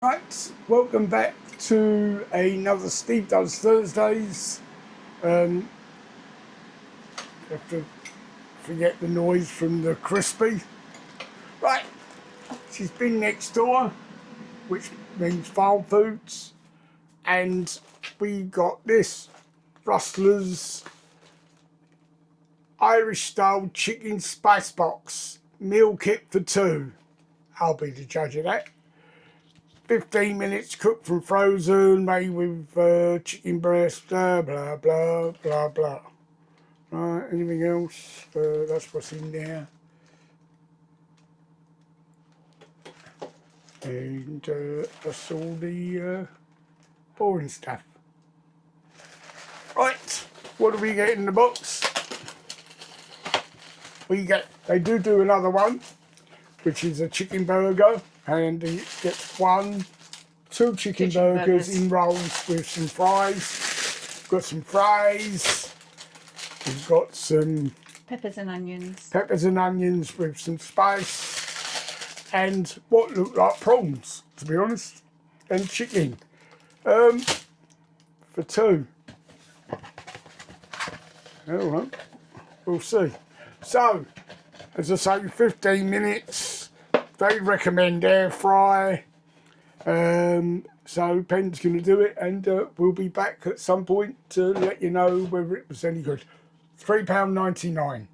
Right, welcome back to another Steve Does Thursdays. Have to forget the noise from the crispy. Right, she's been next door, which means Farmfoods, and we got this Rustlers Irish style chicken spice box meal kit for two. I'll be the judge of that. 15 minutes cooked from frozen, made with chicken breast, blah, blah, blah, blah, blah. Right, anything else? That's what's in there. And that's all the boring stuff. Right, what do we get in the box? They do another one, which is a chicken burger, and it gets two chicken burgers in rolls with some fries. Got some fries. We've got some peppers and onions. Peppers and onions with some spice, and what look like prawns, to be honest, and chicken. For two. All right, we'll see. So, as I say, 15 minutes. They recommend air fry. So Pen's going to do it, and we'll be back at some point to let you know whether it was any good. £3.99,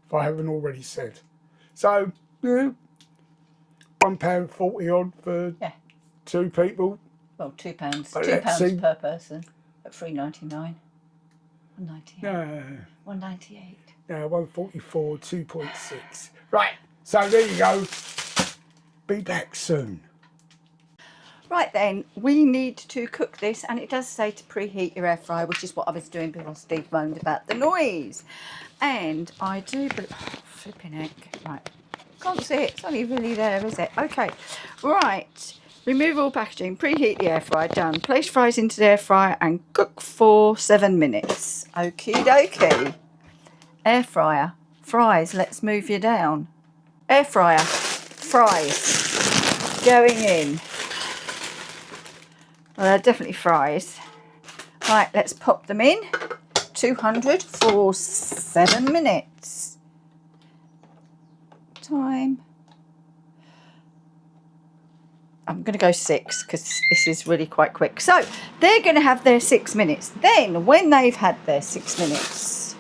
if I haven't already said. So, yeah, £1.40 odd for two people. Well, £2. £2 per person at £3.99. £1.98. No. £1.98. No, 144, 2.6. Right, so there you go. Be back soon. Right then, we need to cook this, and it does say to preheat your air fryer, which is what I was doing before Steve moaned about the noise. And I do, but flipping heck. Right, can't see it. It's only really there, is it? Okay, right. Remove all packaging, preheat the air fryer, done. Place fries into the air fryer and cook for 7 minutes. Okie dokie. Air fryer, fries, let's move you down. Air fryer, fries, going in. Well, they're definitely fries. Right, let's pop them in. 200 for 7 minutes. Time. I'm going to go 6 because this is really quite quick. So they're going to have their 6 minutes. Then when they've had their 6 minutes,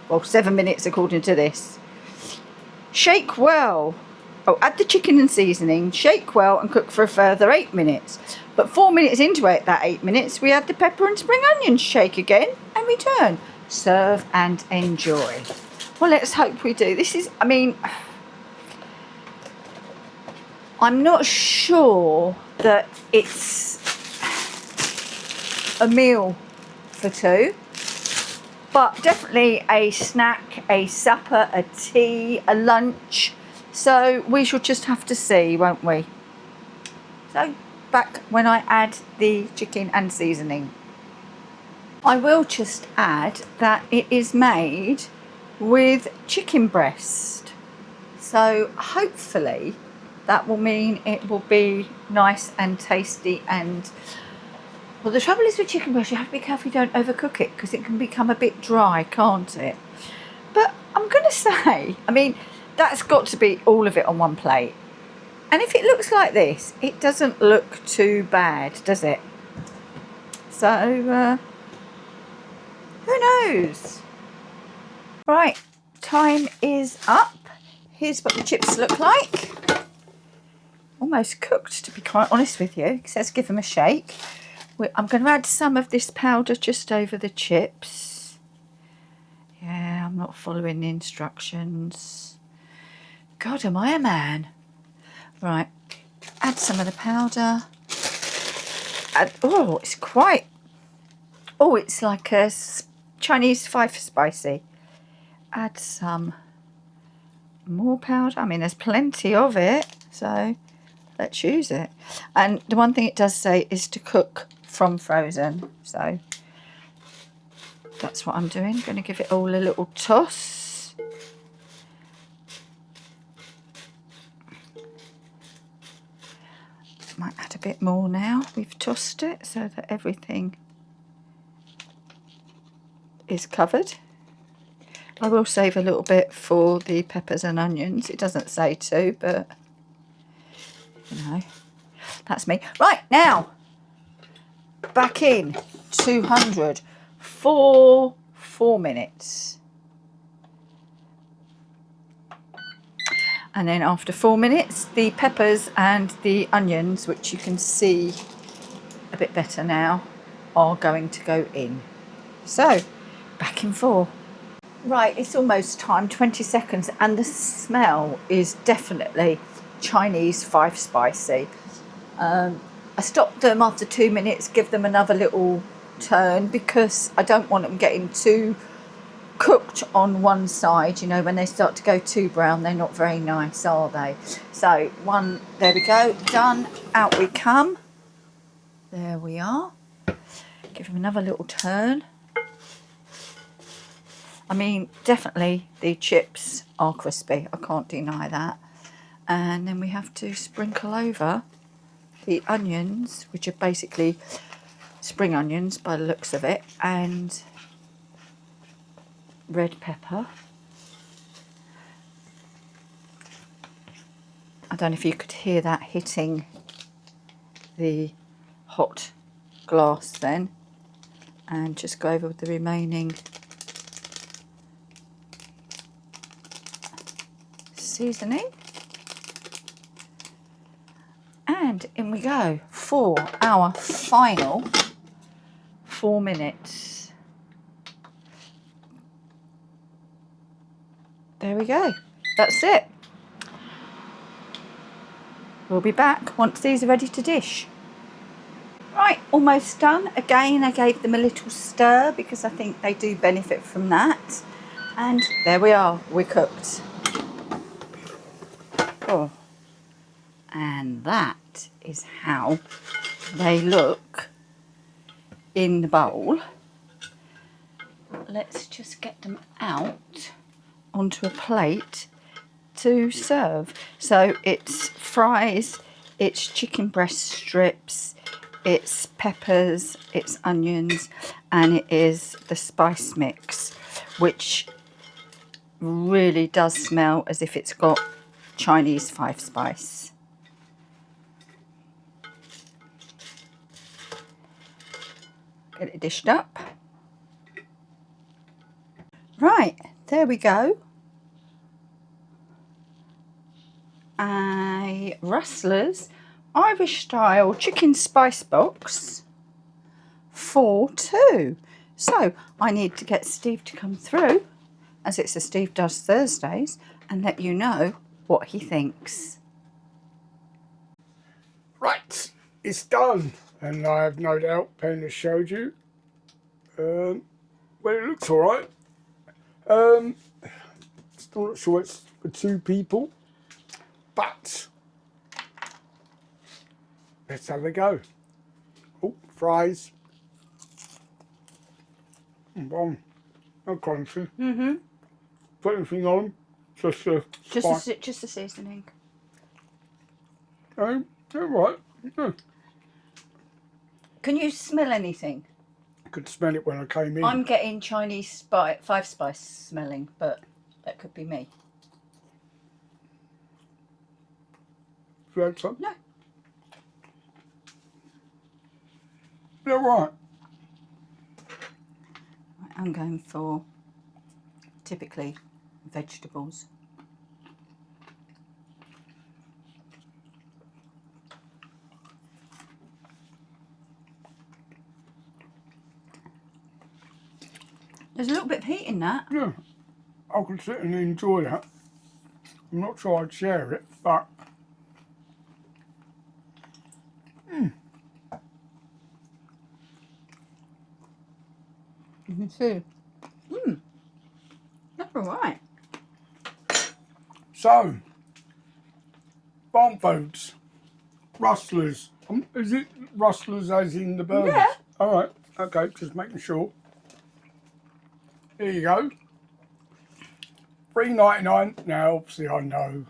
well, 7 minutes according to this, shake well. Oh, add the chicken and seasoning, shake well and cook for a further 8 minutes. But 4 minutes into it, that 8 minutes, we add the pepper and spring onions, shake again and return. Serve and enjoy. Well, let's hope we do. This is, I mean, I'm not sure that it's a meal for two, but definitely a snack, a supper, a tea, a lunch. So we shall just have to see, won't we? So back when I add the chicken and seasoning. I will just add that it is made with chicken breast. So hopefully that will mean it will be nice and tasty. And well, the trouble is with chicken breast, you have to be careful you don't overcook it because it can become a bit dry, can't it? But I'm going to say, I mean, that's got to be all of it on one plate. And if it looks like this, it doesn't look too bad, does it? So, who knows? Right, time is up. Here's what the chips look like. Almost cooked, to be quite honest with you. So let's give them a shake. I'm going to add some of this powder just over the chips. Yeah, I'm not following the instructions. God, am I a man? Right, add some of the powder. Oh, it's quite... Oh, it's like a Chinese five spicy. Add some more powder. I mean, there's plenty of it, so let's use it. And the one thing it does say is to cook from frozen, so that's what I'm doing. Going to give it all a little toss. Might add a bit more now. We've tossed it so that everything is covered. I will save a little bit for the peppers and onions. It doesn't say to, but you know, that's me. Right, now back in 200 for 4 minutes. And then after 4 minutes, the peppers and the onions, which you can see a bit better now, are going to go in. So, back in 4. Right, it's almost time, 20 seconds, and the smell is definitely Chinese 5 spicy. I stopped them after 2 minutes, give them another little turn because I don't want them getting too cooked on one side. You know, when they start to go too brown, they're not very nice, are they? So one, there we go, done. Out we come. There we are. Give them another little turn. I mean, definitely the chips are crispy, I can't deny that. And then we have to sprinkle over the onions, which are basically spring onions by the looks of it, and red pepper. I don't know if you could hear that hitting the hot glass then. And just go over with the remaining seasoning. And in we go for our final 4 minutes. There we go. That's it. We'll be back once these are ready to dish. Right, almost done. Again, I gave them a little stir because I think they do benefit from that. And there we are, we're cooked. Oh. And that is how they look in the bowl. Let's just get them out onto a plate to serve. So it's fries, it's chicken breast strips, it's peppers, it's onions, and it is the spice mix, which really does smell as if it's got Chinese 5 spice. Get it dished up. Right, there we go. A Rustlers Irish style chicken spice box for 2. So I need to get Steve to come through, as it's a Steve Does Thursdays, and let you know what he thinks. Right, it's done, and I have no doubt Pen has showed you. Well, it looks alright. Still not sure it's for 2 people, but let's have a go. Oh, fries. No crunchy. Put anything on, just a spice. Just the seasoning. Oh, they're right. Yeah. Can you smell anything? I could smell it when I came in. I'm getting Chinese 5 spice smelling, but that could be me. You had some? No. They're right. I'm going for typically vegetables. There's a little bit of heat in that. Yeah, I could sit and enjoy that. I'm not sure I'd share it, but You can see. That's all right. so Farmfoods, Rustlers. Is it Rustlers as in the burgers? Yeah. All right. Okay, just making sure. Here you go. $3.99. Now, obviously, I know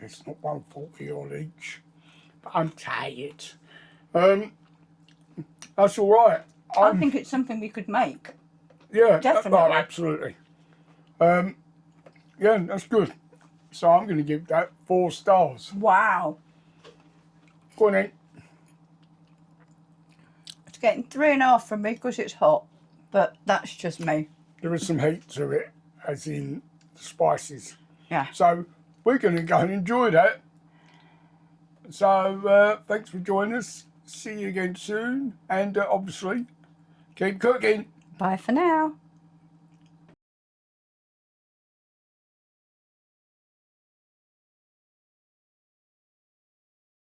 it's not $1.40 on each, I'm tired. That's all right. I think it's something we could make. Yeah, Definitely. oh, absolutely. Yeah, that's good. So I'm going to give that 4 stars. Wow. Go on then. It's getting 3.5 from me because it's hot, but that's just me. There is some heat to it, as in the spices. Yeah. So we're going to go and enjoy that. So thanks for joining us. See you again soon. And obviously, keep cooking. Bye for now.